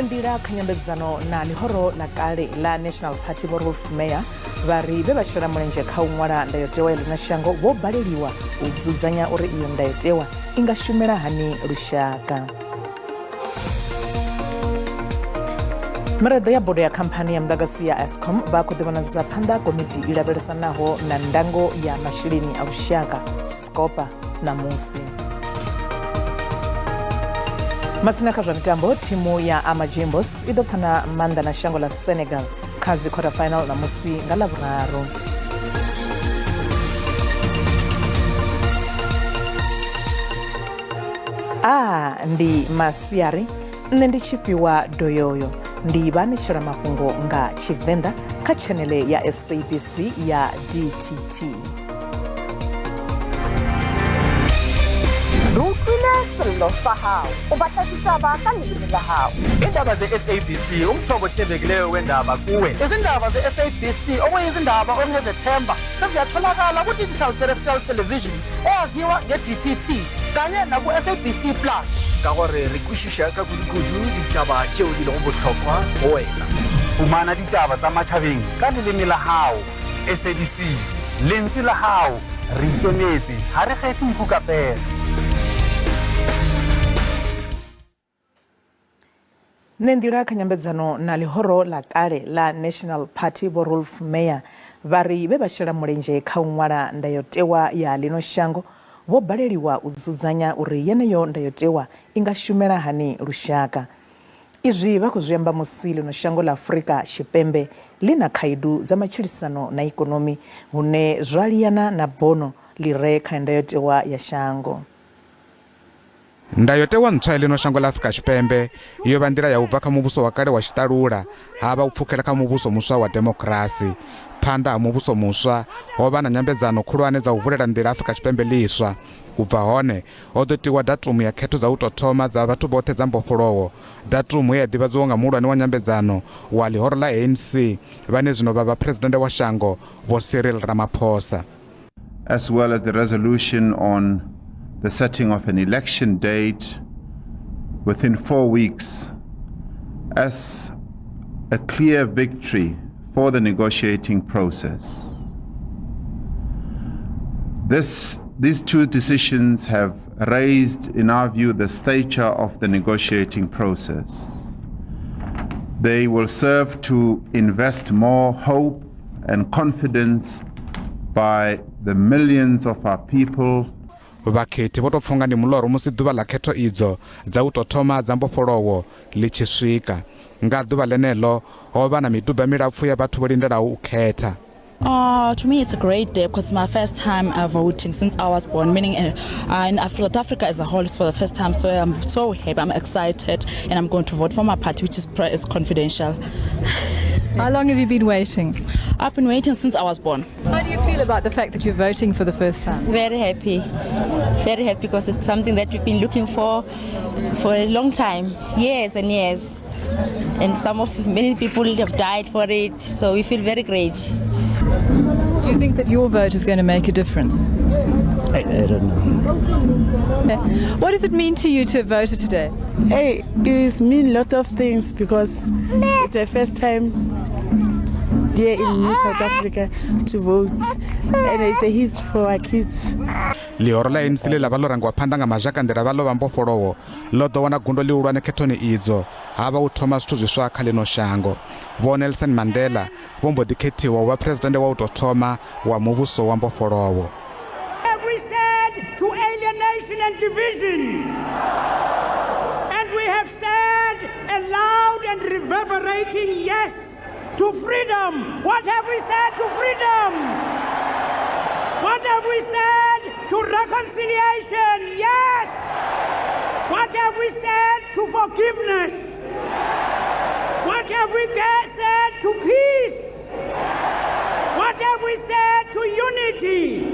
Nendira kanyambedzano na lihoro la kale la National Party Wolf Mayor vari bebashira mulenje khaunwala ndayotewa na shango wo baleliwa uzuzanya uri iyo ndayotewa ingashumira hani lushaka. Marada ya bodo ya kampani ya mdagasi ya Eskom bakudibana za panda komiti ilaberesanaho na ndango ya mashirini alushaka, skopa na musi. Masina kazwa mitambo timu ya Amajimbos idofana manda na shango la Senegal kazi quarter final na musi ngalaburaro. Ndi masiari nendi chipiwa doyoyo ndi banishira Mafhungo nga Tshivenda ka channel ya SABC ya DTT. Lo sahau ubathatha kalimi lahao indaba ze-SABC umthobo othembekileyo wendaba kuwe. Izindaba ze-SABC okuyizindaba ongezethemba seziyatholakala ku-digital terrestrial television eyaziwa nge-DTT kanye naku-SABC Plus ka gore re kwešiša ka kudu-kudu ditaba tšeo di lego bohlokwa go wena. fumana ditaba tsa matšhabeng ka leleme la hao. SABC lentswe la hao re ikemetse ha re kgethe mpuka fela. Nendira kanyambedzano na lihoro la kale la National Party Wolf Mayor vari bebashira mulenje khaunwala ndayotewa ya lino shango wo baleliwa uzuzanya uri yeneyo ndayotewa ingashumira hani lushaka. Izwi bakuzuyamba musi lino shango la Afrika Tshipembe lina khaidu za matshilisano na ekonomi hune zwaliyana na bono lire kha ndayotewa ya shango. Ndayotewa ntswa lino shango la Afrika Tshipembe iyo bandira ya ubva kha muvhuso wa kale wa Tshitalula hava upfukela kha muvhuso muswa wa demokrasi. Phanda ha muvhuso muswa ho vha na nyambedzano khulwane dza u vulela nḓila Afrika Tshipembe liswa. Ubva hone ho ḓo tiwa datumu ya khetho dza u tou thoma dza vhathu vhoṱhe dza mbofholowo. Datumu ya ḓivhadziwa nga muhulwane wa nyambedzano wa lihoro la ANC vhane zwino vha president wa shango Vho Cyril Ramaphosa. As well as the resolution on the setting of an election date within 4 weeks as a clear victory for the negotiating process. These two decisions have raised, in our view, the stature of the negotiating process. They will serve to invest more hope and confidence by the millions of our people. Vakhethi votopfunga ndi muloro musi ḓuvha la khetho idzo dza u tou thoma dza mbofholowo li tshi swika. Nga ḓuvha lenelo ho vha na miduba milapfu ya vhathu vho lindelaho u khetha. To me, it's a great day because it's my first time voting since I was born, meaning in South Africa as a whole, it's for the first time. So I'm so happy, I'm excited, and I'm going to vote for my party, which is confidential. How long have you been waiting? I've been waiting since I was born. How do you feel about the fact that you're voting for the first time? Very happy because it's something that we've been looking for a long time, years and years. And many people have died for it, so we feel very great. Do you think that your vote is going to make a difference? I don't know. Okay. What does it mean to you to have voted today? It means a lot of things because it's the first time here in South Africa to vote, and it's a history for our kids. Lihoro la ANC le lava lo rangiwa phanda nga mazhakandela vha lo vha mbofholowo lo ḓo wana gundo lihulwane khethoni idzo hava u thoma zwithu zwiswa kha lino shango. Vho Nelson Mandela vho mbo ḓi khethiwa u vha president wa u tou thoma wa muvhuso wa mbofholowo. We said to alienation and division, and we have said a loud and reverberating yes to freedom. What have we said to freedom? What have we said to reconciliation? Yes. What have we said to forgiveness? What have we said to peace? What have we said to unity?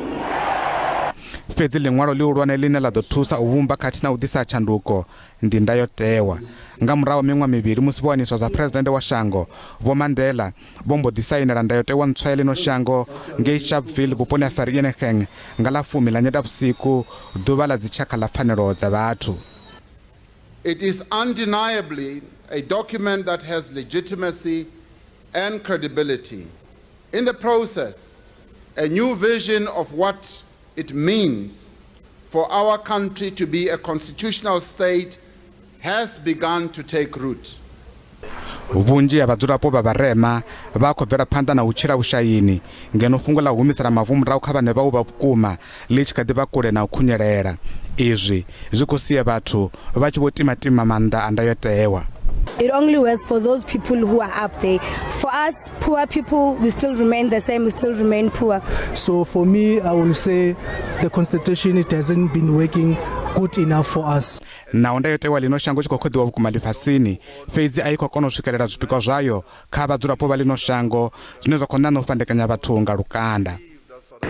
Fhedzi ḽiṅwalo ḽihulwane ḽine ḽa ḓo thusa u vhumba khathihi na u ḓisa tshanduko ndi ndayotewa. Nga murahu miṅwaha mivhili musi vho waniswa za president wa shango, Vho Mandela vho mbo ḓi sainela ndayotewa ntswa ya ḽino shango ngei Sharpeville vhuponi ha Vereeniging nga ḽa 10 ḽa Nyendavhusiku, ḓuvha ḽa dzi tshakha ḽa pfanelo dza vhathu. It is undeniably a document that has legitimacy and credibility. In the process, a new vision of what it means for our country to be a constitutional state has begun to take root. Vunji abadzulapo ba barema ba khobvera phanḓa na u tshila vhushaini ngeno fhungo ḽa u humisela mavu murahu kha vhane vha vhukuma ḽi tshi kha ḓi vha kule na u khunyelela. Izwi zwi khou sia vhathu vha tshi vho timatima maanḓa a ndayotewa. It only works for those people who are up there. For us, poor people, we still remain the same, we still remain poor. So for me, I will say the constitution, it hasn't been working good enough for us. Na ndayotewa lino shango tshi khou khoḓiwa vhukuma ḽifhasini fhedzi a i khou kona u swikelela zwipikwa zwayo kha vhadzulapo vha lino shango zwine zwa khou ṋaṋa u fhandekanya vhathu nga lukanda.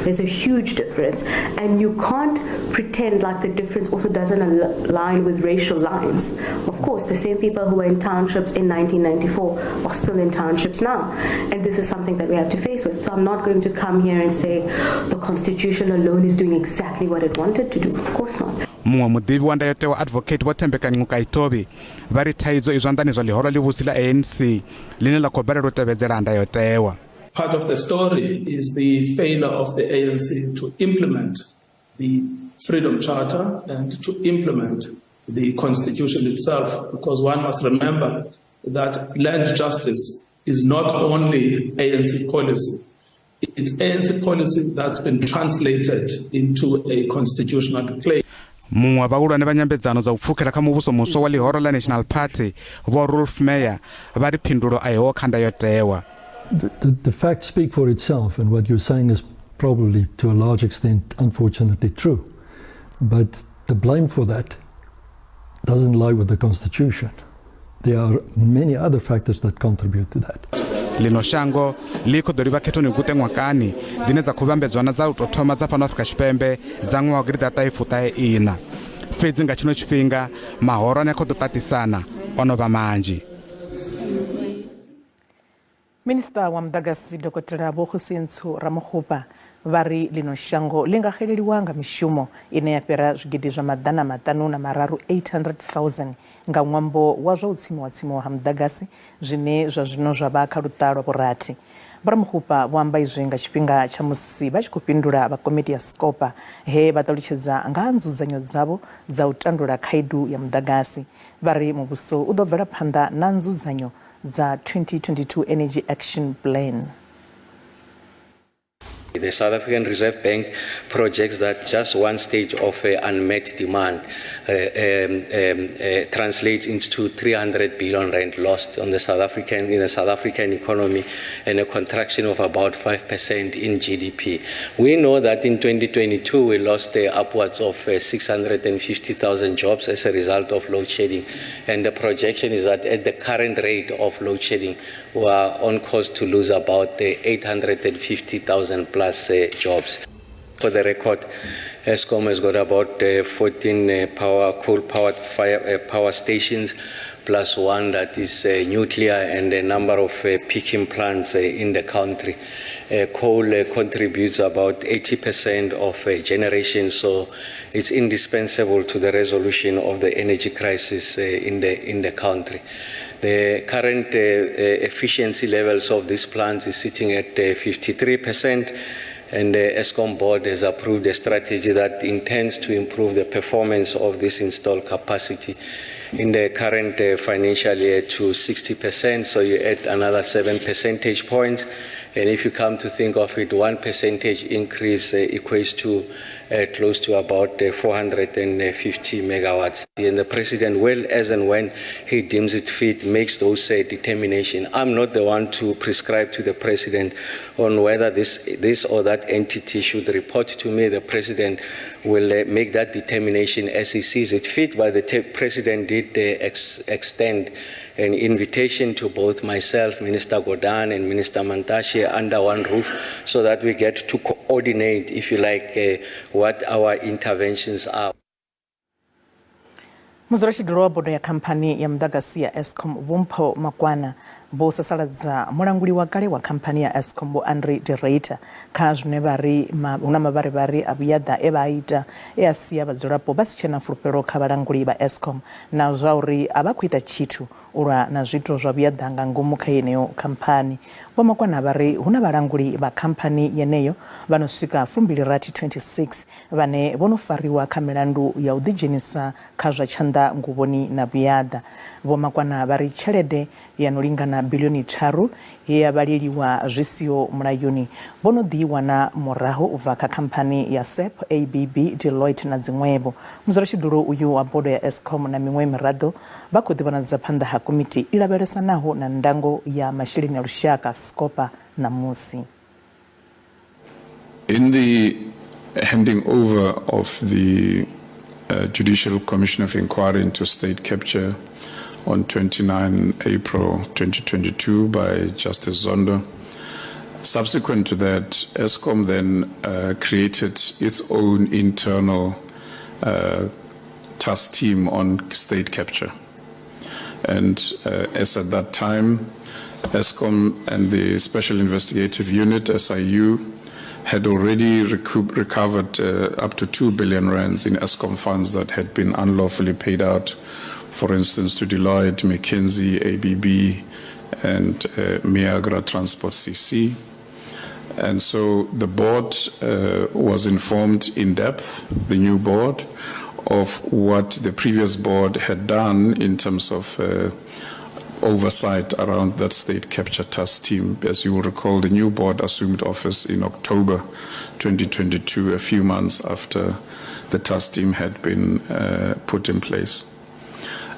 There's a huge difference, and you can't pretend like the difference also doesn't align with racial lines. Of course, the same people who were in townships in 1994 are still in townships now, and this is something that we have to face with. So I'm not going to come here and say the Constitution alone is doing exactly what it wanted to do. Of course not. Muṅwe muḓivhi wa ndayotewa advocate Vho Thembekani Mukaitobi vha ri thaidzo i zwanḓani zwa ḽihoro ḽivhusi ḽa ANC ḽine ḽa khou balelwa u tevhedzela ndayotewa. Part of the story is the failure of the ANC to implement the Freedom Charter and to implement the Constitution itself, because one must remember that land justice is not only ANC policy. It's ANC policy that's been translated into a constitutional claim. Muṅwe vhahulwane vha nyambedzano dza u pfukela kha muvhuso muswa wa ḽihoro ḽa National Party Vho Rolf Meyer vha ri phindulo a iho kha ndayotewa. The facts speak for itself, and what you're saying is probably to a large extent unfortunately true, but the blame for that doesn't lie with the Constitution. There are many other factors that contribute to that. Lino shango liko ḓo livha khethoni gute ṅwakani dzine dza khou vhambedzwana dza u tou thoma dza fhano Afrika Tshipembe dza ṅwaha wa gidi ḓaṱahefuṱaheina. Fhedzi nga tshino tshifhinga mahoro ane a khou ḓo ṱaṱisana o no vha manzhi. Minista wa Mudagasi Dr. Vho Husseintsu Ramokgopa vha ri lino shango ḽi nga xeleliwa nga mishumo ine ya fhira zwigidi zwa maḓana maṱanu na mararu 800,000 nga ṅwambo wa zwa u tsimiwa ha mudagasi zwine zwa zwino zwa vha kha luṱa lwa vhurathi. Vho Ramokgopa vho amba izwi nga tshifhinga tsha musi vha tshi khou fhindula vha komiti ya Scopa he vha ṱalutshedza nga nzudzanyo dzavho dza u tandula khaedu ya mudagasi. Vha ri muvhuso u ḓo bvela phanḓa na nzudzanyo the 2022 Energy Action Plan. The South African Reserve Bank projects that just one stage of unmet demand translates into 300 billion rand lost on the South African economy and a contraction of about 5% in GDP. We know that in 2022 we lost upwards of 650,000 jobs as a result of load shedding, and the projection is that at the current rate of load shedding we are on course to lose about 850,000 plus jobs. For the record, Eskom has got about 14 coal-powered power stations, plus one that is nuclear, and a number of peaking plants in the country. Coal contributes about 80% of generation, so it's indispensable to the resolution of the energy crisis in the country. The current efficiency levels of these plants is sitting at 53%, and the Eskom board has approved a strategy that intends to improve the performance of this installed capacity in the current financial year to 60%, so you add another 7 percentage points. And if you come to think of it, 1% increase equates to close to about 450 megawatts. And the president will, as and when he deems it fit, makes those determinations. I'm not the one to prescribe to the president on whether this or that entity should report to me. The president will make that determination as he sees it fit, but the president did extend an invitation to both myself, Minister Godan and Minister Mantashe under one roof, so that we get to coordinate, if you like, what our interventions are. Muzorashidoro wa bodo ya kampani ya mudagasi ya Eskom Vho Mpho Makwana bo sasaladza mulanguli wa kale wa khamphani ya Eskom bo Andre de Reiter kha zwine vhari huna mavharivhari a vhuyaḓa e vha ita e a sia vhadzulapo vha si tshena fulufhelo kha vhalanguli vha Eskom na zwa uri a vha khou ita tshithu u lwa na zwiito zwa vhuyaḓa nga ngomu kha yeneyo khamphani. Vho Makwana vha ri huna vhalanguli vha khamphani yeneyo vha no swika 26 vhane vho no fariwa kha milandu ya u ḓidzhenisa kha zwa tshanḓa nguvhoni na vhuyaḓa. Vho Makwana vha ri tshelede ya no lingana biḽioni 3 ye ya vhaleliwa zwi siho mulayoni vho no ḓi wana murahu u bva kha khamphani ya SAP, ABB, Deloitte na dziṅwevho. Mudzulatshidulo uyu wa bodo ya Eskom na miṅwe miraḓo vha khou ḓivhonadza phanḓa ha komiti i lavhelesanaho na ndango ya masheleni a lushaka Scopa na musi. In the handing over of the Judicial Commission of Inquiry into State Capture on 29 April 2022 by Justice Zondo. Subsequent to that, Eskom then created its own internal task team on state capture. And as at that time, Eskom and the Special Investigative Unit, SIU, had already recovered up to 2 billion rands in Eskom funds that had been unlawfully paid out, for instance, to Deloitte, McKinsey, ABB, and Miagra Transport CC. And so the board was informed in depth, the new board, of what the previous board had done in terms of oversight around that state capture task team. As you will recall, the new board assumed office in October 2022, a few months after the task team had been put in place.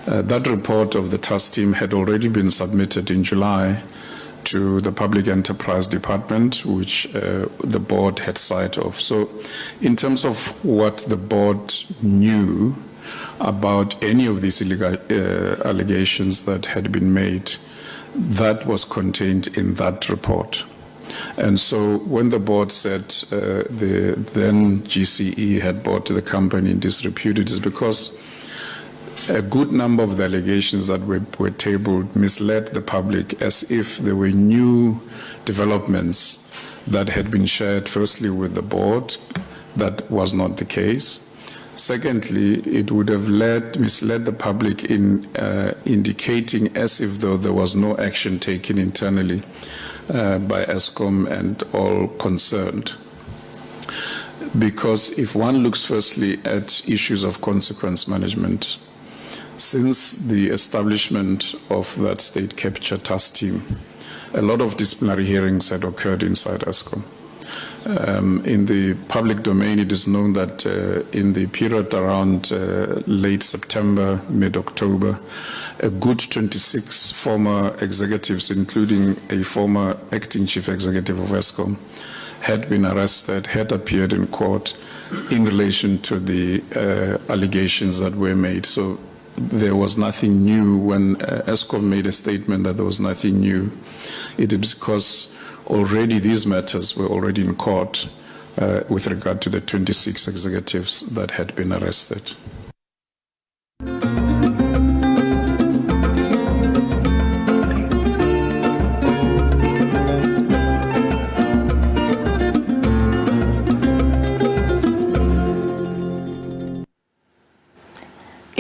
That report of the task team had already been submitted in July to the Public Enterprise Department, which the board had sight of. So in terms of what the board knew about any of these illegal allegations that had been made, that was contained in that report. And so when the board said the then GCE had brought the company in disrepute, it is because a good number of the allegations that were tabled misled the public as if there were new developments that had been shared firstly with the board. That was not the case. Secondly, it would have misled the public in indicating as if though there was no action taken internally by Eskom and all concerned. Because if one looks firstly at issues of consequence management, since the establishment of that state capture task team, a lot of disciplinary hearings had occurred inside Eskom. In the public domain, it is known that in the period around late September, mid-October, a good 26 former executives, including a former acting chief executive of Eskom, had been arrested, had appeared in court in relation to the allegations that were made. So there was nothing new when Eskom made a statement that there was nothing new. It is because already these matters were already in court with regard to the 26 executives that had been arrested.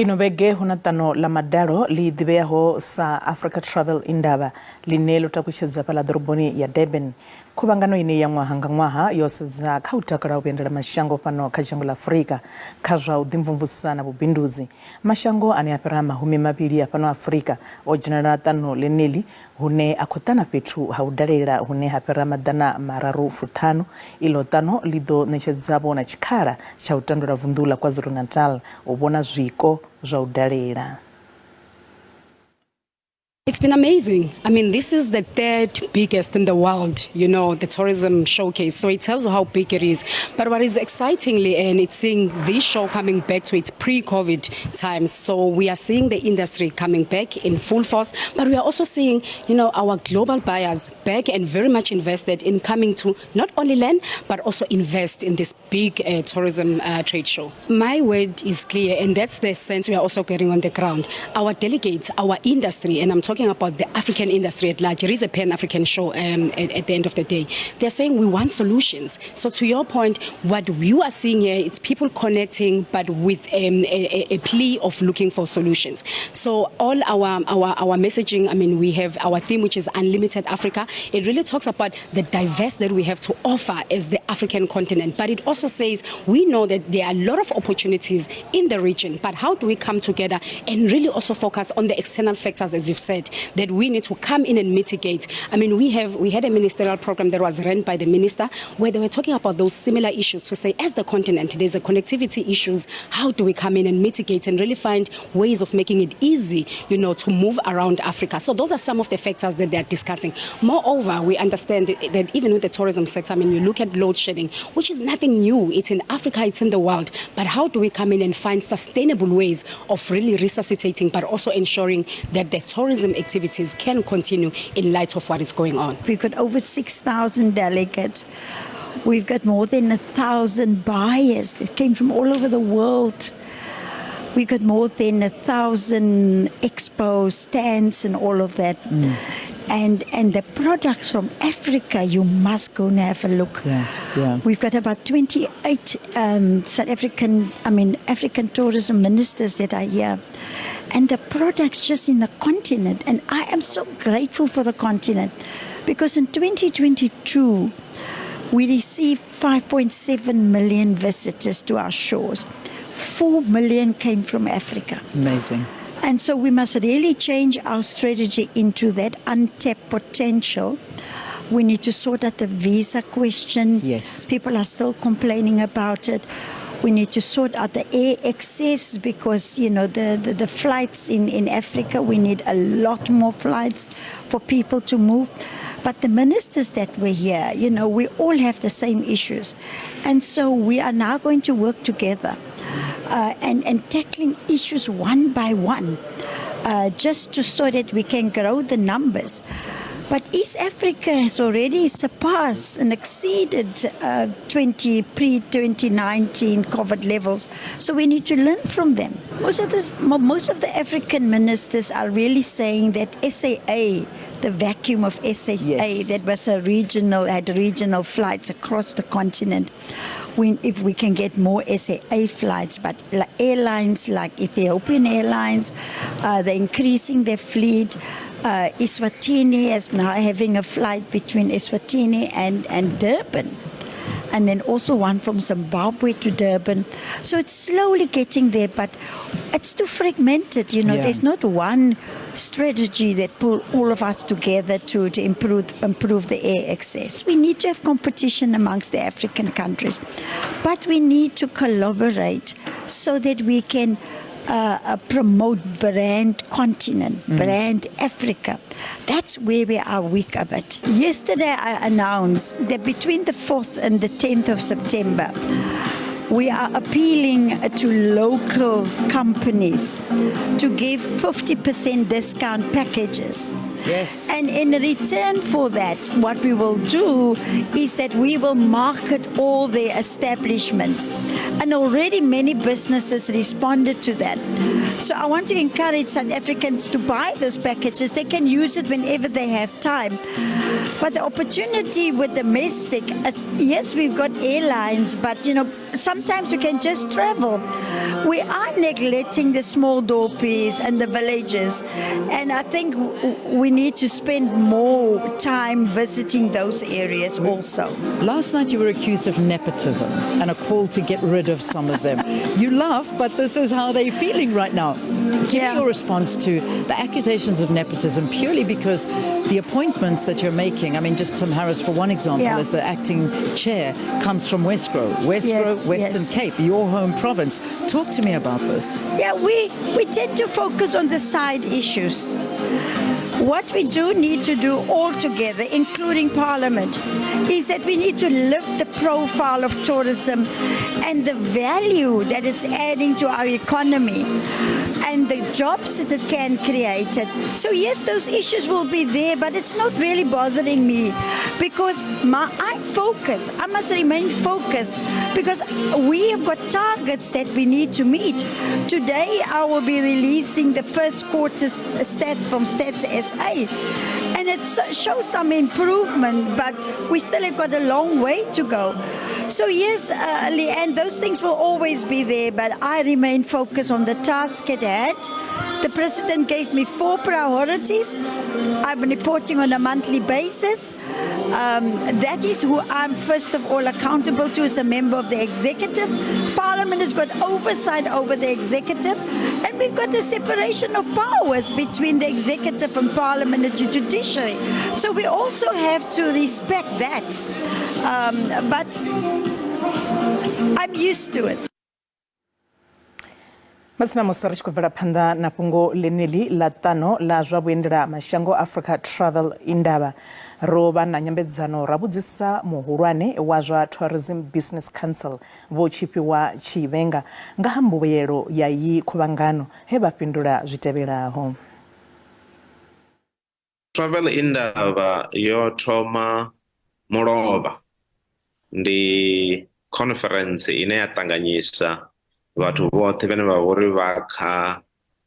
Ino vhege huna tano la madalo li ḓivheaho sa Africa Travel Indaba line lo takutshedza fhaḽa ḓoroboni ya Durban. Khuvhangano ine ya ṅwaha nga ṅwaha yo sedza kha u takala u vhuendela mashango fhano kha dzhango ḽa Afrika kha zwa u ḓimvumvusa na vhubindudzi. Mashango ane a fhira mahumi mavhili a fhano Afrika o dzhenelela tano ḽeneḽi hune a khou ṱana fhethu ha u dalela hune ha fhira maḓana mararu fuṱhanu. Iḽo tano ḽi ḓo ṋetshedzavho na tshikhala tsha u tandula vunḓu ḽa KwaZulu-Natal u vhona zwiko zwa u dalela. It's been amazing. I mean, this is the third biggest in the world, you know, the tourism showcase. So it tells you how big it is. But what is excitingly, and it's seeing this show coming back to its pre-COVID times. So we are seeing the industry coming back in full force, but we are also seeing, you know, our global buyers back and very much invested in coming to not only learn, but also invest in this big tourism trade show. My word is clear, and that's the sense we are also getting on the ground. Our delegates, our industry, and I'm talking talking about the African industry at large. It is a pan-African show at the end of the day. They're saying we want solutions. So to your point, what you are seeing here, it's people connecting, but with a plea of looking for solutions. So all our messaging, I mean, we have our theme, which is Unlimited Africa. It really talks about the diverse that we have to offer as the African continent. But it also says we know that there are a lot of opportunities in the region, but how do we come together and really also focus on the external factors, as you've said, that we need to come in and mitigate. I mean, we had a ministerial program that was run by the minister where they were talking about those similar issues to say, as the continent, there's a connectivity issues. How do we come in and mitigate and really find ways of making it easy, to move around Africa? So those are some of the factors that they're discussing. Moreover, we understand that even with the tourism sector, I mean, you look at load shedding, which is nothing new. It's in Africa, it's in the world. But how do we come in and find sustainable ways of really resuscitating, but also ensuring that the tourism activities can continue in light of what is going on? We've got over 6,000 delegates. We've got more than 1,000 buyers that came from all over the world. We've got more than 1,000 expo stands and all of that. And the products from Africa, you must go and have a look. We've got about 28 African tourism ministers that are here. And the products just in the continent. And I am so grateful for the continent because in 2022, we received 5.7 million visitors to our shores. 4 million came from Africa. Amazing. And so we must really change our strategy into that untapped potential. We need to sort out the visa question. Yes. People are still complaining about it. We need to sort out the air access because, the flights in Africa, we need a lot more flights for people to move. But the ministers that were here, we all have the same issues. And so we are now going to work together and tackling issues one by one, just so that we can grow the numbers. But East Africa has already surpassed and exceeded pre-2019 COVID levels. So we need to learn from them. Most of the African ministers are really saying that SAA, the vacuum of SAA, that was had regional flights across the continent. If we can get more SAA flights, but airlines like Ethiopian Airlines, they're increasing their fleet. Eswatini is now having a flight between Eswatini and Durban. And then also one from Zimbabwe to Durban. So it's slowly getting there, but it's too fragmented. There's not one strategy that pull all of us together to improve the air access. We need to have competition amongst the African countries, but we need to collaborate so that we can promote brand continent, brand Africa. That's where we are weak a bit. Yesterday I announced that between the 4th and the 10th of September, we are appealing to local companies to give 50% discount packages. Yes. And in return for that, what we will do is that we will market all their establishments. And already many businesses responded to that. So I want to encourage South Africans to buy those packages. They can use it whenever they have time. But the opportunity with domestic, yes, we've got airlines, but sometimes you can just travel. We are neglecting the small dorpies and the villages. And I think we need to spend more time visiting those areas also. Last night you were accused of nepotism and a call to get rid of some of them. You laugh, but this is how they're feeling right now. Give me your response to the accusations of nepotism purely because the appointments that you're making, I mean, just Tim Harris, for one example, as the acting chair, comes from Westgrove, Western Cape, your home province. Talk to me about this. Yeah, we tend to focus on the side issues. What we do need to do all together, including Parliament, is that we need to lift the profile of tourism and the value that it's adding to our economy. and the jobs that it can create. So yes, those issues will be there, but it's not really bothering me because I must remain focused because we have got targets that we need to meet. Today I will be releasing the first quarter stats from Stats SA, and it shows some improvement, but we still have got a long way to go. So yes, Leanne, those things will always be there, but I remain focused on the task at hand. The President gave me 4 priorities. I'm reporting on a monthly basis. That is who I'm first of all accountable to as a member of the Executive. Parliament has got oversight over the Executive, and we've got the separation of powers between the Executive and Parliament and the Judiciary. So we also have to respect that. But I'm used to it. Masina Musari tshikubvela phanḓa na fhungo ḽeneḽi ḽa ṱano ḽa zwa vhuendela mashango Africa Travel Indaba ro vha na nyambedzano ra vhudzisa muhulwane wa zwa Tourism Business Council Vho Tshipiwa Tshivenda nga ha mbuyelo ya iyi khuvhangano he vha fhindula zwitevhelaho. Travel Indaba yo thoma mulovha ndi conference ine ya ṱanganyisa vhathu vhoṱhe vhane vha vhori vha kha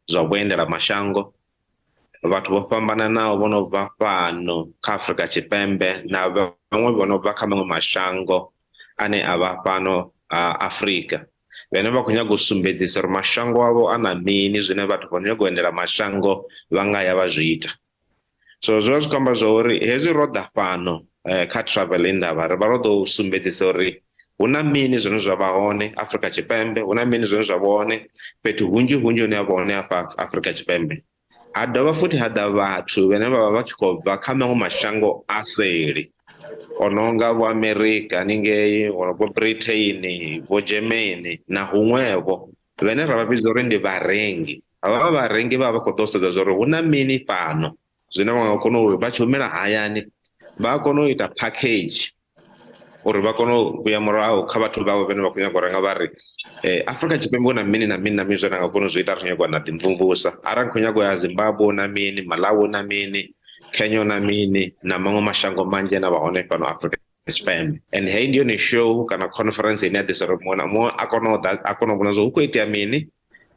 zwa vhuendela mashango, vhathu vho fhambananaho vho no bva fhano kha Afrika Tshipembe na vhaṅwe vho no bva kha maṅwe mashango ane a vha fhano Afrika, vhane vha khou nyaga u sumbedzisa uri mashango avho a na mini zwine vhathu vho nyaga u endela mashango vha nga ya vha zwi ita. So zwi vha zwi khou amba zwa uri hezwi ro ḓa fhano kha Travel Indaba ri vha ro ḓo sumbedzisa uri hu na mini zwine zwa vha hone Afrika Tshipembe, hu na mini zwine zwa vha hone fhethu hunzhi hune ha vha hone hafha Afrika Tshipembe. Ha dovha futhi ha ḓa vhathu vhane vha vha vha tshi khou bva kha maṅwe mashango a seli o no nga vho Amerika haningei, vho Britain, vho Germany na huṅwevho, vhane ra vha vhidza uri ndi vharengi. Havha vharengi vha vha khou ḓo sedza zwa uri hu na mini fhano zwine vha nga kona uri vha tshi humela hayani vha kone u ita package uri vha kone u vhuya murahu kha vhathu vhavho vhane vha khou nyaga u renga vha ri Afrika Tshipembe hu na mini na mini na mini zwine nga kona u zwi ita ri nyaga na ḓimvumvusa. Arali khou nyaga u ya Zimbabwe hu na mini, Malawi hu na mini, Kenya hu na mini na maṅwe mashango manzhi ane a vha hone fhano Afrika Tshipembe. And heyi ndi yone show kana conference ine ya ḓisa uri muṅwe na muṅwe a kone u vhona zwa hu khou itea mini,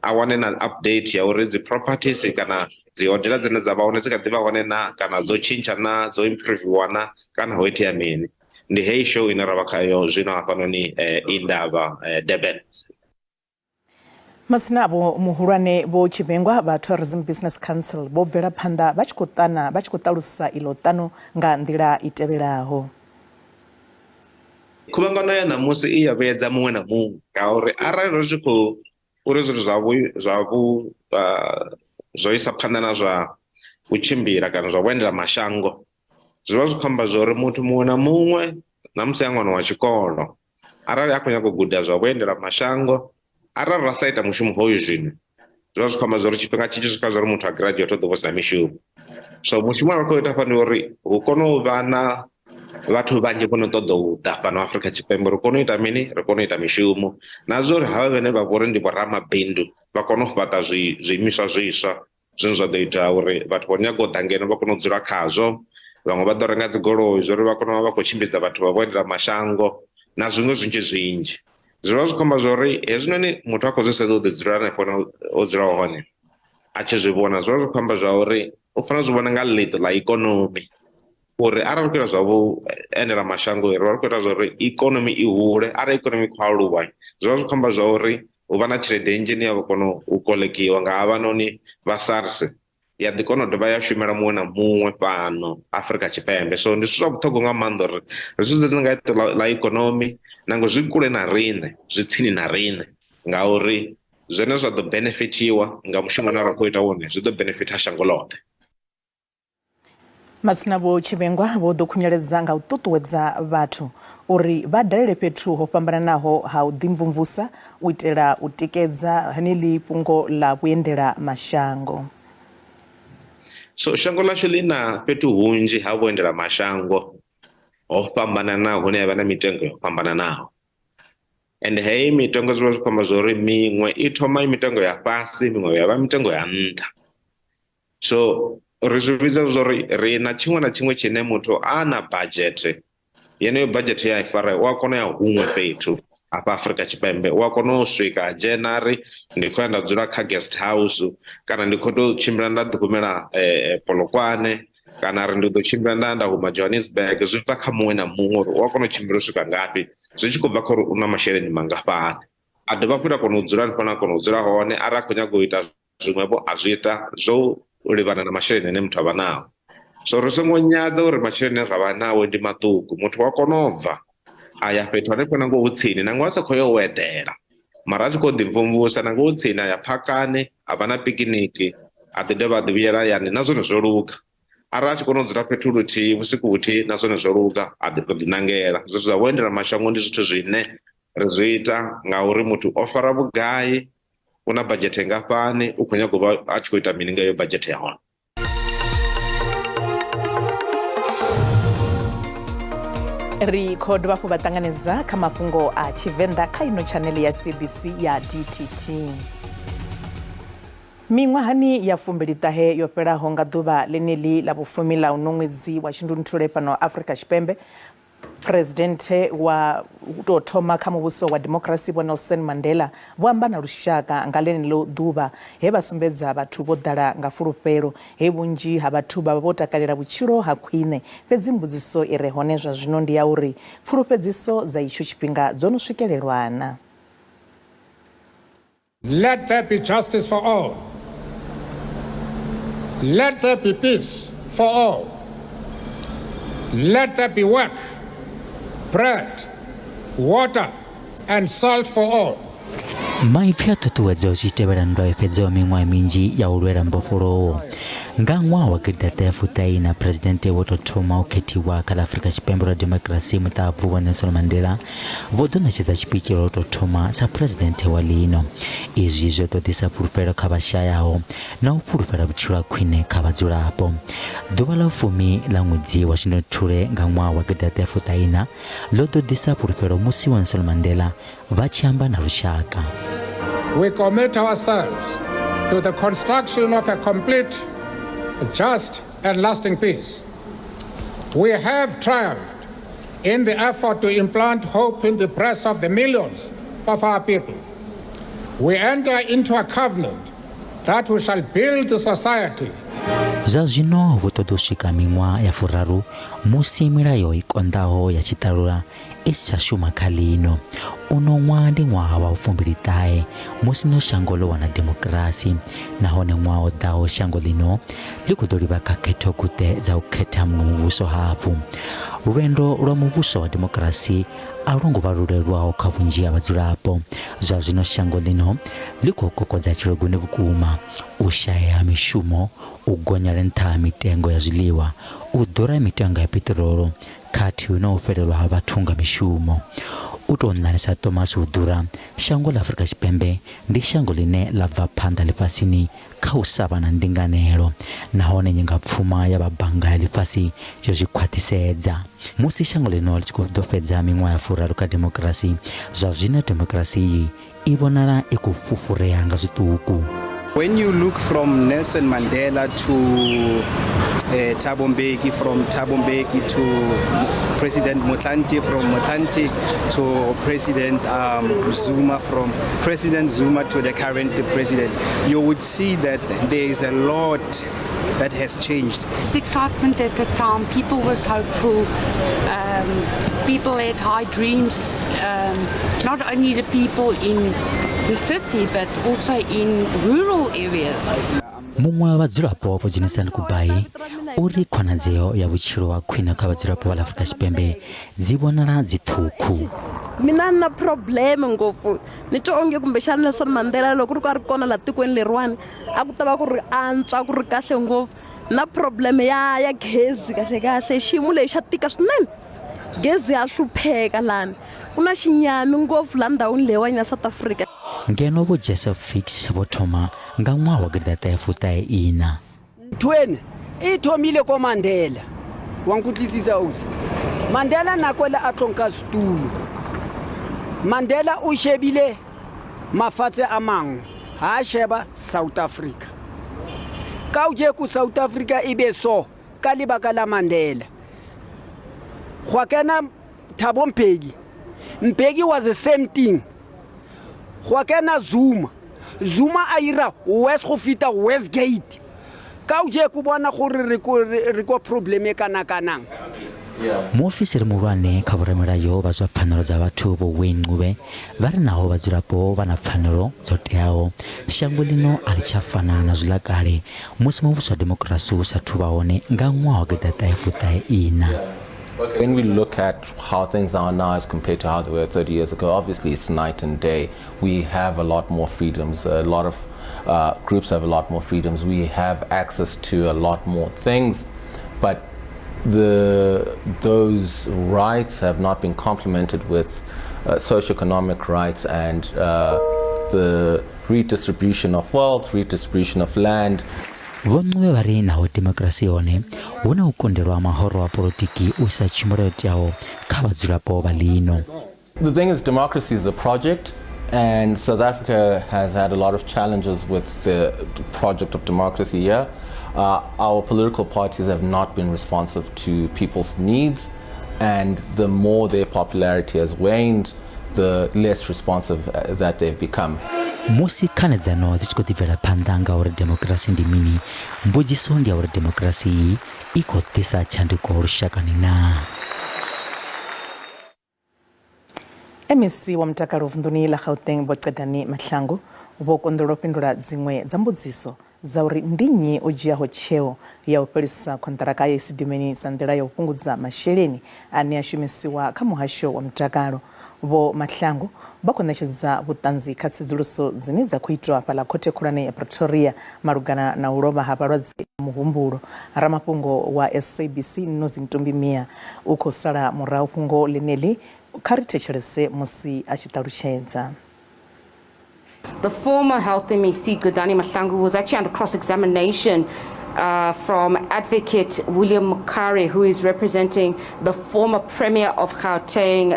a wane na update ya uri dzi properties kana dzi hodela dzine dza vha hone dzi kha ḓi vha hone na kana dzo tshintsha na dzo improviwa na kana ho itea mini. Ndi heyi show ine ra vha khayo zwino hafhanoni Indaba Durban. Masina abo muhulwane Vho Tshivenda vha Tourism Business Council vho bvela phanḓa vha tshi khou ṱalusa iḽo ṱano nga nḓila i tevhelaho. Khuvhangano ya ṋamusi i ya vhuyedza muṅwe na muṅwe ngauri arali ri tshi khou uri zwithu zwo isa phanḓa na zwa u tshimbila kana zwa vhuendela mashango, zwi vha zwi khou amba zwa uri muthu muṅwe na muṅwe na musi ya ṅwana wa tshikolo arali a khou nyaga u guda zwa vhuendela mashango, arali ra sa ita mushumo hoyu zwino zwi vha zwi khou amba zwa uri tshifhinga tshi tshi swika zwa uri muthu a graduate o ḓo vha sina mishumo. So mushumo wa khou ita fhano uri hu kone u vha na vhathu vhanzhi vho no ṱoḓa u ḓa fhano Afrika Tshipembe, ri kone u ita mini, ri kone u ita mishumo na zwa uri havha vhane vha vhori ndi vhoramabindu vha kone u fhaṱa zwiimiswa zwiswa zwine zwa ḓo ita uri vhathu vho nyaga u ḓa ngeno vha kone u dzula khazwo. Vhaṅwe vha ḓo renga dzi goloi zwa uri vha kone u vha vha khou tshimbidza vhathu vha vhuendela mashango na zwiṅwe zwinzhi. Zwi vha zwi khou amba zwa uri hezwinoni muthu a khou zwi sedza u ḓi dzula hanefho o dzula hone a tshi zwi vhona, zwi vha zwi khou amba zwa uri u fanela zwi vhona nga ḽiṱo ḽa ikonomi uri arali khou ita zwa vhuendela mashango ri vha ri khou ita zwa uri ikonomi i hule. Arali ikonomi i khou aluwa zwi vha zwi khou amba zwa uri hu vha na tshelede nnzhi ine ya vha kona u kolekiwa nga havhanoni vha SARS ya ḓi kona u dovha ya shumela muṅwe na muṅwe fhano Afrika Tshipembe. So ndi zwithu zwa vhuṱhogwa nga maanḓa uri ri zwi sedze nga ḽiṱo ḽa ikonomi nango zwi kule na riṋe, zwi tsini na riṋe ngauri zwine zwa ḓo benefitiwa nga mushumo une ra khou ita wone zwi ḓo benefita shango ḽoṱhe. Masina Vho Tshivenda vho ḓo khunyeledza nga u ṱuṱuwedza vhathu uri vha dalele fhethu ho fhambananaho ha u ḓimvumvusa u itela u tikedza heneḽi fhungo ḽa vhuendela mashango. So shango ḽashu ḽi na fhethu hunzhi ha vhuendela mashango ho fhambananaho hune havha na mitengo yo fhambananaho. and hei mitengo zwi vha zwi khou amba zwa uri miṅwe i thoma i mitengo ya fhasi miṅwe ya vha mitengo ya nṱha. So ri zwi vhidza zwa uri ri na tshiṅwe na tshiṅwe tshine muthu a na budget, yeneyo budget ya i fara u a kona u ya huṅwe fhethu hafha Afrika Tshipembe, u a kona u swika January ndi khou ya nda dzula kha guest house, kana ndi khou tou tshimbila nda ḓikumela Polokwane, kana ri ndi ḓo tshimbila nda huma Johannesburg. Zwi bva kha muṅwe na muṅwe uri u a kona u tshimbila u swika ngafhi, zwi tshi khou bva kha uri u na masheleni mangafhani. A dovha futhi a kona u dzula hanefho a kona u dzula hone arali a khou nyaga u ita zwiṅwevho a zwi ita zwo livhana na masheleni ane muthu a vha nao. So ri songo nyadza uri masheleni ra vha nawo ndi maṱuku, muthu wa kona u bva a ya fhethu hanefho nango hu tsini, nango a sa khou yo u eḓela mara a tshi khou ḓimvumvusa nango hu tsini, a ya phakani a vha na pikiniki, a ḓi dovha a ḓi vhuyela hayani na zwone zwo luga. Arali a tshi kona u dzula fhethu luthihi vhusiku vhuthihi na zwone zwo luga, a ḓi tou ḓi ṋangela. Zwithu zwa vhuendela mashango ndi zwithu zwine ri zwi ita ngauri muthu o fara vhugai, u na badzhethe ngafhani, u khou nyaga u vha a tshi khou ita mini nga iyo badzhethe ya hone. ri khou dovha hafhu vha ṱanganedza kha mafhungo a Tshivenda kha ino chaneli ya SABC ya DTT. Miṅwahani ya 29 yo fhelaho nga ḓuvha ḽeneḽi ḽa vhufumi ḽa uno ṅwedzi wa Shundunthule fhano Afrika Tshipembe, Presidente wa tou thoma kha muvhuso wa democracy Vho Nelson Mandela vho amba na lushaka nga ḽeneḽo ḓuvha he vha sumbedza vhathu vho ḓala nga fulufhelo, he vhunzhi ha vhathu vha vha vho takalela vhutshilo ha khwine. Fhedzi mbudziso i re hone zwa zwino ndi ya uri fulufhedziso dza itsho tshifhinga dzo no swikelelwa na. Let there be justice for all. Let there be peace for all. Let there be work, bread, water, and salt for all. maipfi a ṱuṱuwedza u tshi tevhela nndwa i fhedzaho miṅwaha minzhi ya u lwela mbofholowo. Nga ṅwaha wa gidiḓaṱahe ya fuṱahe na Presidente vho tou thoma u khethiwa kha ḽa Afrika Tshipembe lwa demokirasi muṱabvu Vho Nelson Mandela vho ḓo ṋetshedza tshipikwa lwa u tou thoma sa Presidente wa ḽino. Izwi zwo ḓo ḓisa fulufhelo kha vhashayaho na u fulufhela vhutshilo ha khwine kha vhadzulapo. Ḓuvha ḽa vhufumi ḽa ṅwedzi wa Shundunthule nga ṅwaha wa gidiḓaṱahe ya fuṱahe ḽo ḓo ḓisa fulufhelo musi Vho Nelson Mandela vha tshi amba na lushaka. We commit ourselves to the construction of a complete, just and lasting peace. We have triumphed in the effort to implant hope in the breasts of the millions of our people. We enter into a covenant that we shall build the society. Zwa zwino vho ṱoḓa u swika miṅwaha ya furaru musi milayo i konḓaho ya tshiṱalula i si tsha shuma kha ḽino. Uno ṅwaha ndi ṅwaha wa vhu29 musi no shango ḽo wana demokirasi, nahone ṅwaha o ḓaho shango ḽino ḽi khou ḓo livha kha khethokuṱe dza u khetha muṅwe muvhuso hafhu. Lwendo lwa muvhuso wa demokirasi a lu ngo vha lu leluwaho kha vhunzhi ha vhadzulapo. Zwa zwino shango ḽino ḽi khou kokodza tshilogoni vhukuma, u shaya mishumo, u gonya nṱha ha mitengo ya zwiḽiwa, u ḓura mitengo ya peṱirolo khathihi na u fhelelwa ha vhathu nga mishumo. U tou ṋanisa Thomas u ḓura, shango ḽa Afrika Tshipembe ndi shango ḽine ḽa bva phanḓa ḽifhasini kha u sa vha na ndinganelo, nahone nyingapfuma ya vhabannga ya ḽifhasi yo zwi khwaṱhisedza. Musi shango ḽino ḽi tshi khou ḓo fhedza miṅwaha ya furaru kha demokirasi, zwa zwino demokirasi iyi i vhonala i khou fufurea nga zwiṱuku. When you look from Nelson Mandela to Thabo Mbeki, from Thabo Mbeki to President Motlanthe, from Motlanthe to President Zuma, from President Zuma to the current president, you would see that there is a lot that has changed. It's excitement at the time. People was hopeful. People had high dreams. Not only the people in the city, but also in rural areas. Muṅwe wa vhadzulapo vho dzhenisani kubai uri khonadzeo ya vhutshilo ha khwine kha vhadzulapo vha Afrika Tshipembe dzi vhonala dzi ṱhukhu. Mina na problem ngopfu ni twa onge kumbexana Nelson Mandela loko ri ka ri kona la tikweni leriwani a ku ta va ku ri antswa ku ri kahle ngopfu. Na problem ya gezi kahle kahle xiyimo lexi xa tika swinene, gezi ya hlupheka lani, ku na xinyami ngopfu la ndhawini leyiwani ya South Africa. Ngeno vo Joseph Fix vo thoma nga ṅwaha wa gidiḓaṱahe ya fuṱahe. Twene i thomile ko Mandela wa nkutlisisa uzi Mandela nakwela a tlonka situlo Mandela o shebile mafatshe a mangwe ha sheba South Africa ka o je ku South Africa e be so ka lebaka la Mandela go kena Thabo Mbeki was the same thing go kena Zuma a ira West go fita Westgate ka o je ku bona gore re ko probleme kana kanang. Muofisiri muhulwane kha vhoramilayo vha zwa pfanelo dza vhathu vho Wayne Ncube vha ri naho vhadzulapo vha na pfanelo dzo teaho shango lino a ḽi tsha fana na zwiḽa kale musi muvhuso wa demokirasi u sathu vha hone nga ṅwaha wa 1994. When we look at how things are now as compared to how they were 30 years ago, obviously it's night and day. We have a lot more freedoms. A lot of groups have a lot more freedoms. We have access to a lot more things, but those rights have not been complemented with socioeconomic rights and the redistribution of wealth, redistribution of land. Vhoṅwe vha ri naho demokirasi yone hu na u kondelwa mahoro a polotiki u sa tshumelo teaho kha vhadzulapo vha lino. The thing is, democracy is a project, and South Africa has had a lot of challenges with the project of democracy here. Our political parties have not been responsive to people's needs, and the more their popularity has waned, the less responsive that they've become. Musi khanedzano dzi tshi khou ḓibvela phanḓa nga uri demokirasi ndi mini, mbudziso ndi ya uri demokirasi iyi i khou ḓisa tshanduko lushakani na. MEC wa mutakalo vunḓuni ḽa Gauteng Vho Cedani Mahlangu vho konḓelwa u fhindula dziṅwe dza mbudziso za uri ndi nnyi o dzhiaho tsheo ya u fhelisa khonṱiraka ya Isidimeni sa nḓila ya u fhungudza masheleni ane a shumisiwa kha muhasho wa mutakalo. Vho Mahlangu vha khou ṋetshedza vhuṱanzi kha tsedzuluso dzine dza khou itwa fhaḽa khothe khulwane ya Pretoria malugana na u lovha ha vhalwadze muhumbulo. Ramafhungo wa SABC Nozintombi Mia u khou sala murahu fhungo ḽeneḽi kha ri thetshelese musi a tshi ṱalutshedza. The former health MEC Godani Mahlangu was actually under cross-examination from advocate William Mukari, who is representing the former Premier of Gauteng,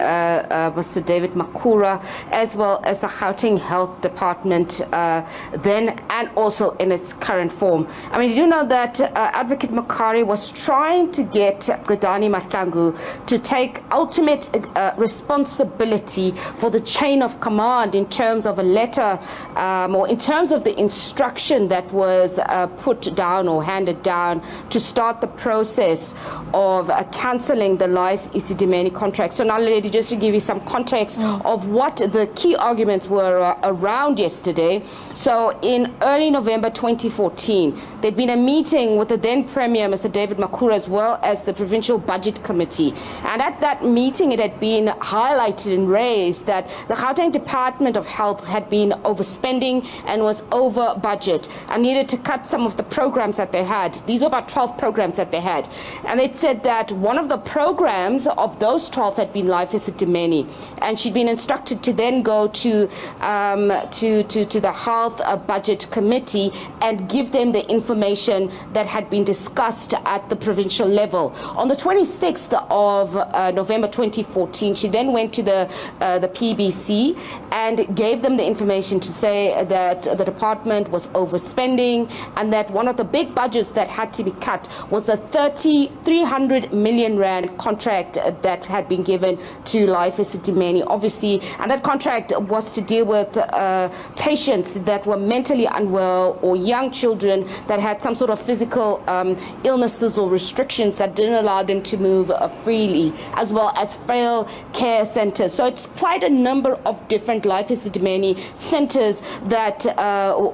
Mr. David Makura, as well as the Gauteng Health Department then and also in its current form. I mean, you know that advocate Mukari was trying to get Godani Mahlangu to take ultimate responsibility for the chain of command in terms of a letter or in terms of the instruction that was put down or handed down to start the process of cancelling the Life Isidimeni contract. So now, lady, just to give you some context of what the key arguments were around yesterday. So in early November 2014, there'd been a meeting with the then Premier, Mr. David Makura, as well as the Provincial Budget Committee. And at that meeting, it had been highlighted and raised that the Gauteng Department of Health had been overspending and was over budget and needed to cut some of the programs that they had. These were about 12 programs that they had. And it said that one of the programs of those 12 had been Life Isidimeni. And she'd been instructed to then go to the Health Budget Committee and give them the information that had been discussed at the provincial level. On the 26th of November 2014, she then went to the PBC and gave them the information to say that the department was overspending and that one of the big budgets that had to be cut was the 300 million rand contract that had been given to Life Isidimeni, obviously, and that contract was to deal with patients that were mentally unwell or young children that had some sort of physical illnesses or restrictions that didn't allow them to move freely, as well as frail care centers. So it's quite a number of different Life Isidimeni centers that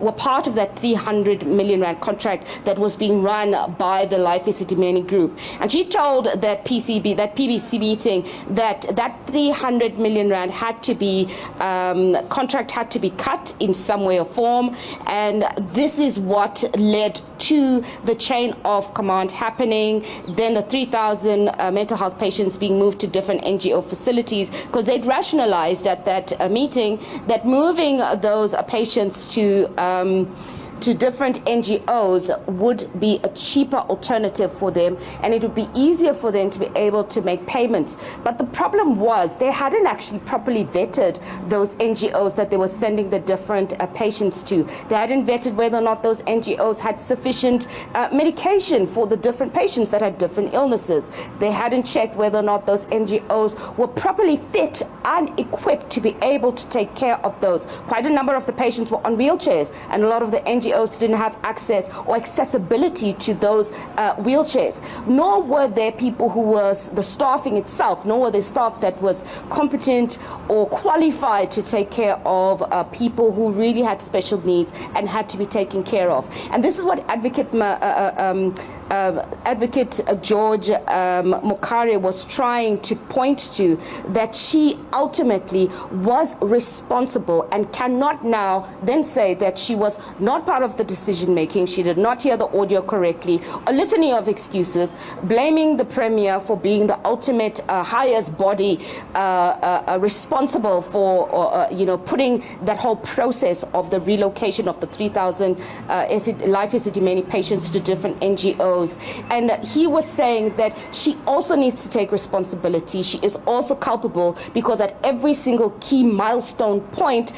were part of that 300 million rand contract that was being run by the Life Isidimeni group. And she told that PBC meeting that 300 million rand had to be, contract had to be cut in some way or form. And this is what led to the chain of command happening. Then the 3,000 mental health patients being moved to different NGO facilities because they'd rationalized at that meeting that moving those patients to to different NGOs would be a cheaper alternative for them, and it would be easier for them to be able to make payments. But the problem was they hadn't actually properly vetted those NGOs that they were sending the different patients to. They hadn't vetted whether or not those NGOs had sufficient medication for the different patients that had different illnesses. They hadn't checked whether or not those NGOs were properly fit and equipped to be able to take care of those. Quite a number of the patients were on wheelchairs, and a lot of the NGOs didn't have access or accessibility to those wheelchairs. Nor were there people who was the staffing itself, nor were there staff that was competent or qualified to take care of people who really had special needs and had to be taken care of. And this is what Advocate George Mokare was trying to point to, that she ultimately was responsible and cannot now then say that she was not part of the decision making, she did not hear the audio correctly, a litany of excuses, blaming the Premier for being the ultimate highest body responsible for putting that whole process of the relocation of the 3,000 life Esidimeni patients to different NGOs. And he was saying that she also needs to take responsibility. She is also culpable because at every single key milestone point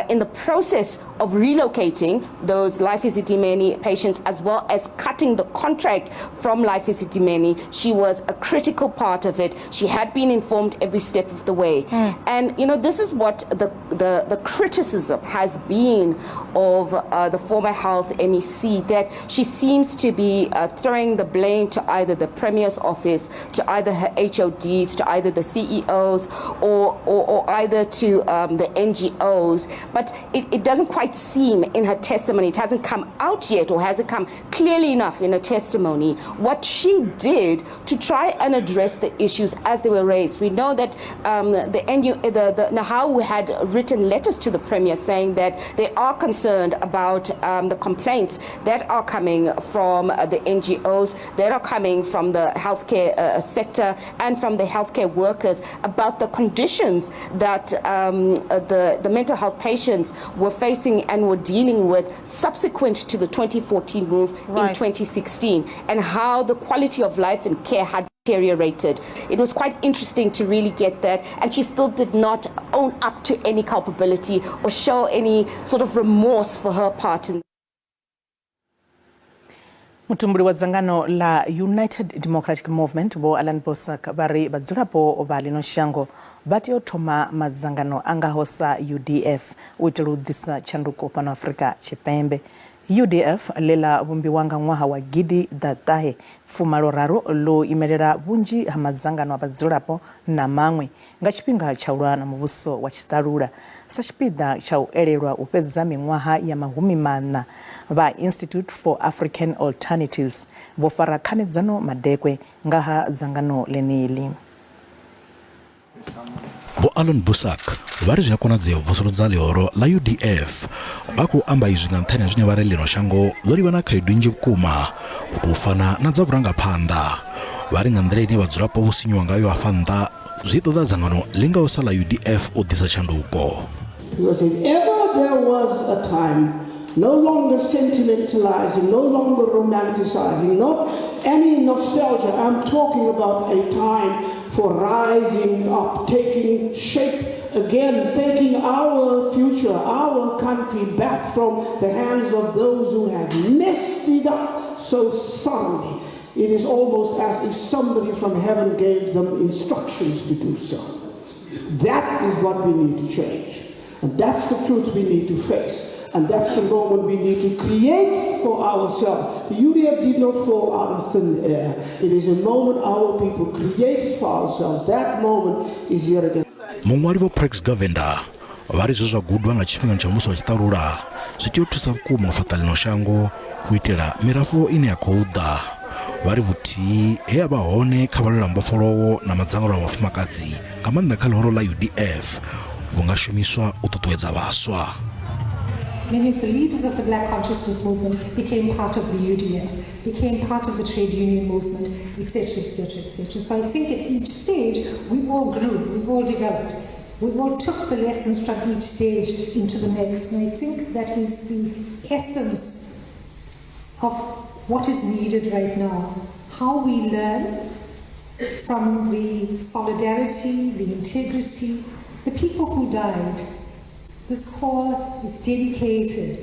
in the process of relocating those Life Esidimeni patients, as well as cutting the contract from Life Esidimeni, she was a critical part of it. She had been informed every step of the way. And this is what the criticism has been of the former health MEC, that she seems to be throwing the blame to either the Premier's office, to either her HODs, to either the CEOs, or either to the NGOs. But it doesn't quite seem in her testimony, it hasn't come out yet, or hasn't come clearly enough in her testimony, what she did to try and address the issues as they were raised. We know that the NAHAU had written letters to the Premier saying that they are concerned about the complaints that are coming from the NGOs, that are coming from the healthcare sector and from the healthcare workers about the conditions that the mental health patients were facing and were dealing with subsequent to the 2014 move in 2016, and how the quality of life and care had deteriorated. It was quite interesting to really get that, and she still did not own up to any culpability or show any sort of remorse for her part in. Mutumbuli wa dzangano la United Democratic Movement bo Alan Bosak bari badzulapo balino shango bati otoma madzangano angahosa UDF uiteludisa chanduko pano Afrika chipembe. UDF lela bumbi wanga ngwaha wa gidi datahe fumalo raro lo imelera bunji hamadzangano abadzulapo na mangwe nga chipinga chaulana mubuso wa chitalula sachipida chau elelwa upedza mingwaha ya mahumi mana ba Institute for African Alternatives bofara khanedzano madekwe ngaha dzangano lenili. Bo Alan Busak vari zvakonadzeo vusuludza leoro la UDF baku amba izwi nga nthani zwine vari lino shango ḽo livha na khaedu nnzhi vhukuma u fana na dza vhurangaphanḓa vari nga nḓila ine vhadzulapo vho sinyiwa ngayo afha nnḓa zwi ṱoḓa dzangano ḽi ngaho sa ḽa UDF u ḓisa tshanduko. Because if ever there was a time, no longer sentimentalizing, no longer romanticizing, not any nostalgia, I'm talking about a time for rising up, taking shape again, taking our future, our country back from the hands of those who have messed it up so thoroughly. It is almost as if somebody from heaven gave them instructions to do so. That is what we need to change. And that's the truth we need to face. And that's the moment we need to create for ourselves. The UDF did not fall out of thin air. It is a moment our people created for ourselves. That moment is here again. Mungwari vo Prex Tshivenda vari zwa gudwa nga tshifhinga tsha musi wa tshitalula zwi tea u thusa vhukuma u fhaṱa ḽino shango u itela mirafho ine ya khou ḓa. Vari vhuthihi he a vha hone kha vhalwela mbofholowo na madzangano a vhafumakadzi nga maanḓa kha ḽihoro ḽa UDF vhu nga shumiswa u ṱuṱuwedza vhaswa. Many of the leaders of the Black Consciousness Movement became part of the UDF, became part of the trade union movement, etc., etc., etc. So I think at each stage, we all grew, we all developed. We all took the lessons from each stage into the next. And I think that is the essence of what is needed right now. How we learn from the solidarity, the integrity, the people who died. This call is dedicated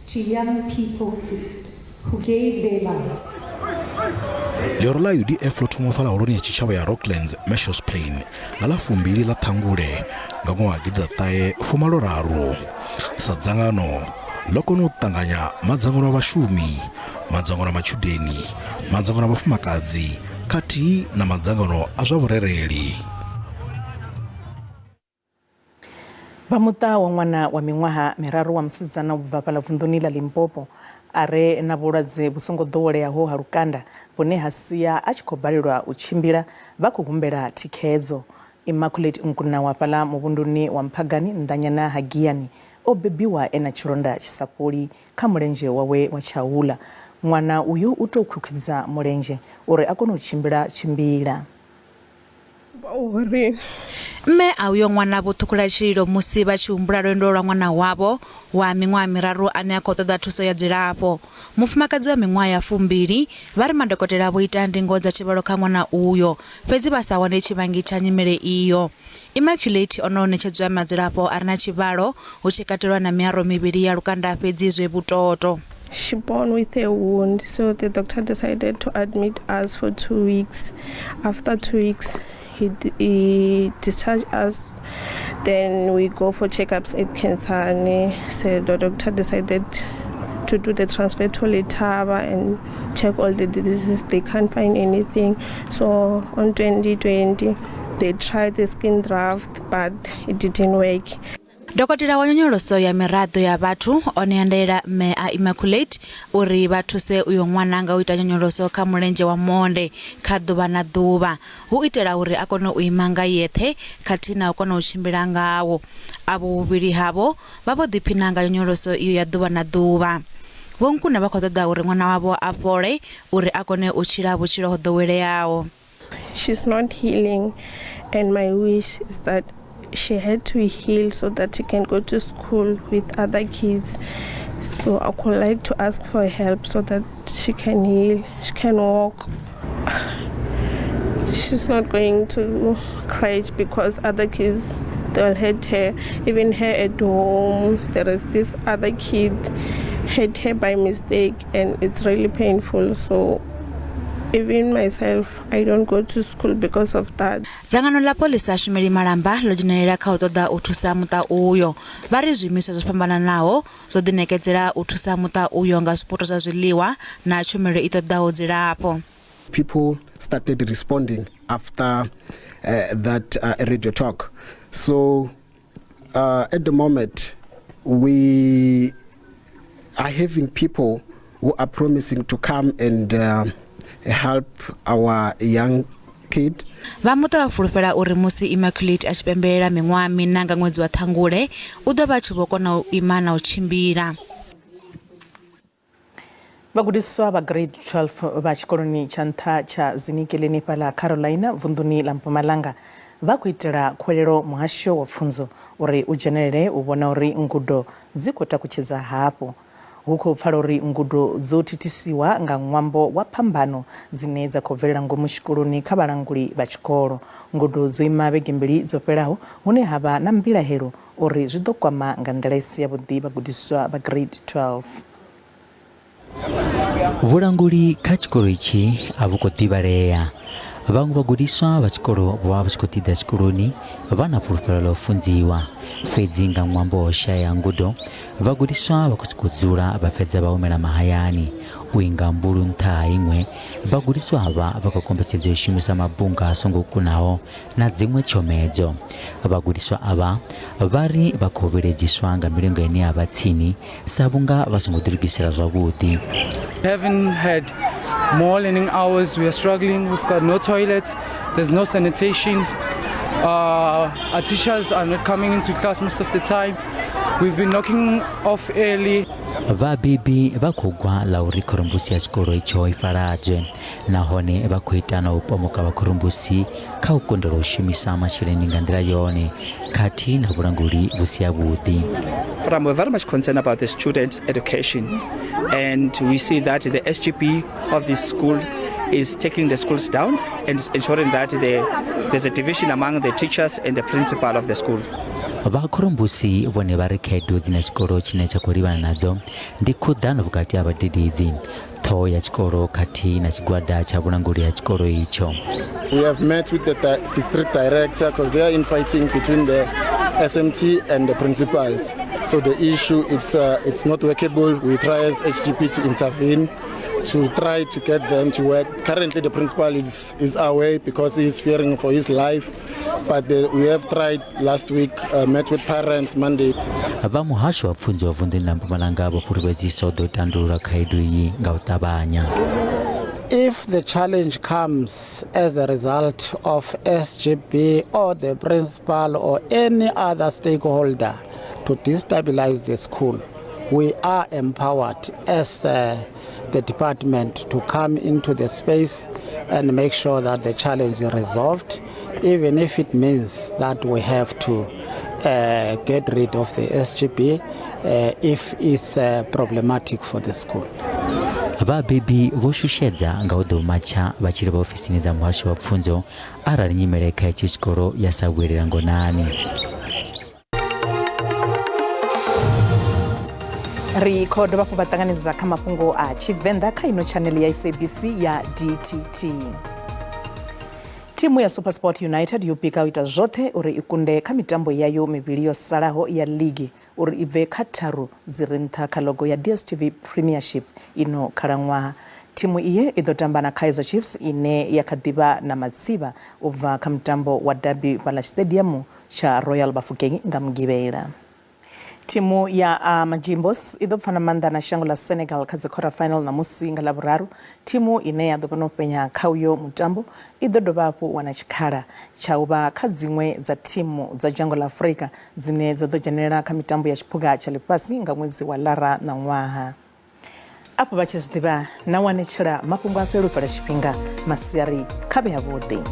to young people who gave their lives. Lero la UDF lo thoma fala holoni ya tshitshavha ya Rocklands Measures Plain nga ḽa 2 ḽa Ṱhangule nga ṅwaha wa 1993 sa dzangano ḽo kona u ṱanganya madzangano a vhashumi, madzangano a matshudeni, madzangano a vhafumakadzi khathihi na madzangano a zwa vhurereli. Vhamuṱa wa ṅwana wa miṅwaha miraru wa musidzana u bva fhaḽa vunḓuni ḽa Limpopo are na vhulwadze vhu songo ḓoweleaho ha lukanda vhune ha sia a tshi khou balelwa u tshimbila vha khou humbela thikhedzo. Immaculate Nkuna wa fhaḽa muvhunduni wa Mphagani nnḓanyana ha Giyani o bebiwa na tshilonda tshisapuli kha mulenzhe wawe wa tshaula. Ṅwana uyu u tou khukhidza mulenzhe uri a kone u tshimbila. Mme a uyo ṅwana vho ṱhukhula tshililo musi vha tshi humbula lwendo lwa ṅwana wavho wa miṅwaha miraru ane a khou ṱoḓa thuso ya dzilafho. Mufumakadzi wa miṅwaha ya 2 vha ri madokotela vho ita ndingo dza tshivhalo kha ṅwana uyo fhedzi vha sa wane tshivhangi tsha nyimele iyo. Immaculate ono ṋetshedzwa madzilafho a re na tshivhalo hu tshi katelwa na miaro mivhili ya lukanda fhedzi zwe vhutoto. She born with a wound, so the doctor decided to admit us for 2 weeks. After 2 weeks, he discharged us. Then we go for checkups at Kensani. So the doctor decided to do the transfer to Letaba and check all the diseases. They can't find anything. So on 2020, they tried the skin graft, but it didn't work. Dokotela wa nyonyoloso ya miraḓo ya vhathu one andaela mme a Immaculate uri vha thuse uyo ṅwana nga u ita nyonyoloso kha mulenzhe wa monde kha ḓuvha na ḓuvha hu itela uri a kone u ima nga yeṱhe khathihi na u kona u tshimbila ngawo. Avho vhuvhili havho vha vho ḓiphina nga nyonyoloso iyo ya ḓuvha na ḓuvha. Vho Nkuna vha khou ṱoḓa uri ṅwana wavho a fhole uri a kone u tshila vhutshilo ho ḓoweleaho. She's not healing, and my wish is that she had to heal so that she can go to school with other kids. So I would like to ask for help so that she can heal, she can walk. She's not going to cry because other kids, they'll hurt her. Even her at home, there is this other kid hit her by mistake and it's really painful. So even myself, I don't go to school because of that. Dzangano la polisi a Shumeli Malamba lo dzhenelela kha u ṱoḓa u thusa muṱa uyo. Vha ri zwiimiswa zwo fhambananaho zwo ḓiṋekedzela u thusa muṱa uyo nga zwipoto zwa zwiḽiwa na tshumelo i ṱoḓaho dzilafho. People started responding after that radio talk. So at the moment, we are having people who are promising to come and help our young kid. Vha muṱa vha fulufhela uri musi Immaculate a tshi pembelela miṅwaha 4 nga ṅwedzi wa Ṱhangule u ḓo vha tshi vho kona u ima na u tshimbila. Vhagudiswa vha grade 12 vha tshikoloni tsha nṱha tsha Zinikeleni fhaḽa Carolina vunḓuni ḽa Mpumalanga vha khou itela khuwelelo muhasho wa pfunzo uri u dzhenelele u vhona uri ngudo dzi khou takutshedza hafhu. Hu khou pfala uri ngudo dzo thithisiwa nga ṅwambo wa phambano dzine dza khou bvelela ngomu tshikoloni kha vhalanguli vha tshikolo. Ngudo dzo ima vhege mbili dzo fhelaho hune havha na mbilahelo uri zwi ḓo kwama nga nḓila i si yavhuḓi vhagudiswa vha grade 12. Vhulanguli kha tshikolo itshi a vhu khou ḓivhalea. Vhaṅwe vhagudiswa vha tshikolo vha vha tshi khou ḓiḓa tshikoloni vha na fulufhelo ḽa u funziwa fhedzi nga ṅwambo wa u shaya ngudo vhagudiswa vha khou sokou dzula vha fhedza vha humela mahayani. U inga mbulu nṱha ha iṅwe vhagudiswa havha vha khou kombetshedza u shumisa mabunga a songo kunaho na dziṅwe tshomedzo. Vhagudiswa avha vha ri vha khou vhiledziswa nga milingo ine ya vha tsini sa vhunga vha songo ḓilugisela zwavhuḓi. Haven't had more learning hours. We are struggling. We've got no toilets. There's no sanitation. Our teachers are not coming into class most of the time. We've been knocking off early. vabebi vha khou gwa ḽa uri khorombusi ya tshikolo itsho i faladzwe nahone vha khou ita na u pomoka vhakhorombusi kha u konḓela u shumisa masheleni nga nḓila yone khathihi na vhulanguli vhu si havhuḓi. But we're very much concerned about the students' education, and we see that the SGB of this school is taking the schools down and ensuring that there's a division among the teachers and the principal of the school. Vakhorombusi vhone vha ri khaedu dzine tshikolo tshine tsha khou livhana nadzo ndi khuḓano vhukati ha vhadededzi, ṱhoho ya tshikolo khathihi na tshigwada tsha vhulanguli ha tshikolo itsho. We have met with the district director because they are infighting between the SMT and the principals. So the issue, it's not workable. We try as HGP to intervene to try to get them to work. Currently the principal is away because he is fearing for his life. But we have tried last week, met with parents Monday. Va muhasho wa pfunzo wa vunḓuni ḽa Mpumalanga vho fhulufhedzisa u ḓo tandulula khaedu iyi nga u ṱavhanya. If the challenge comes as a result of SGB or the principal or any other stakeholder to destabilize the school, we are empowered as the department to come into the space and make sure that the challenge is resolved, even if it means that we have to get rid of the SGB if it's problematic for the school. Vabebi vho shushedza nga u ḓo matsha vha tshi livha ofisini dza muhasho wa pfunzo arali nyimele kha itshi tshikolo ya sa vhuelela ngonani. Ri khou dovha hafhu vha ṱanganedza kha mafhungo a Tshivenda kha ino channel ya SABC ya DTT. Timu ya SuperSport United yo pika u ita zwoṱhe uri i kunde kha mitambo yayo mivhili yo salaho ya ligi uri i bve kha tharu dzi re nṱha kha logo ya DStv Premiership ino khalaṅwaha. Timu iye i ḓo tamba na Kaizer Chiefs ine ya kha ḓivha na matsivha u bva kha mutambo wa derby fhaḽa stadium tsha Royal Bafokeng nga Mugivhela. Timu ya Majimbos i ḓo pfana maanḓa na shango ḽa Senegal kha dzi quarter final na musi nga Ḽavhuraru. Timu ine ya ḓo kona u penya kha uyo mutambo i ḓo dovha hafhu wana tshikhala tsha u vha kha dziṅwe dza timu dza dzhango ḽa Afrika dzine dza ḓo dzhenelela kha mitambo ya tshiphuga tsha ḽifhasi nga ṅwedzi wa Lara na ṅwaha. Afho vha tshi zwiḓivha na wanetshela mafhungo a fhelufhala tshifhinga masiari kha vhe havhuḓi.